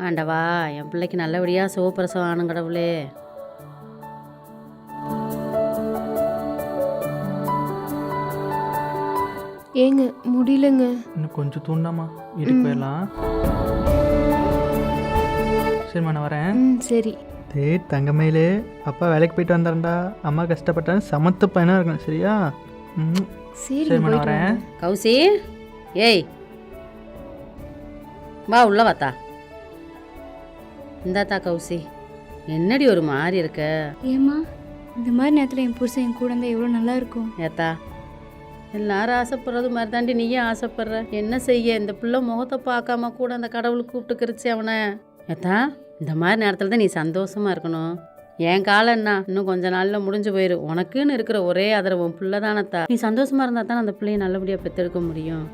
ஆண்டவா, என் பிள்ளைக்கு நல்லபடியாக சுகப்பிரசவம் ஆனும் கடவுளே. ஏங்க முடியலங்க. இன்னும் கொஞ்சம் தூண்டாமா வீட்டுக்கு போயிடலாம். சரிம்மா நான் வரேன். சரி. தங்கமயிலே, அப்பா வேலைக்கு போயிட்டு வந்தாருண்டா. அம்மா கஷ்டப்பட்டாங்க. சமத்து பையனாக இருக்கணும் சரியா? சரி சரிம்மா நான் வரேன். கௌசி, ஏய் வா உள்ள வாத்தா. இந்தாத்தா கௌசி, என்னடி ஒரு மாதிரி இருக்க? ஏம்மா இந்த மாதிரி நேரத்தில் என் புருஷன் என் கூட இருந்தால் எவ்வளோ நல்லா இருக்கும். ஏத்தா, எல்லாரும் ஆசைப்படுறது மாதிரி தாண்டி நீயும் ஆசைப்படுற. என்ன செய்ய, இந்த பிள்ளை முகத்தை பார்க்காம கூட அந்த கடவுள் கூப்பிட்டுக்கிருச்சு அவனை. ஏத்தா, இந்த மாதிரி நேரத்தில் தான் நீ சந்தோஷமா இருக்கணும். என் காலம் என்ன, இன்னும் கொஞ்ச நாளில் முடிஞ்சு போயிரு. உனக்குன்னு இருக்கிற ஒரே ஆதரவு உன் பிள்ளை தானத்தா. நீ சந்தோஷமா இருந்தா தான் அந்த பிள்ளையை நல்லபடியாக பெற்றெடுக்க முடியும்.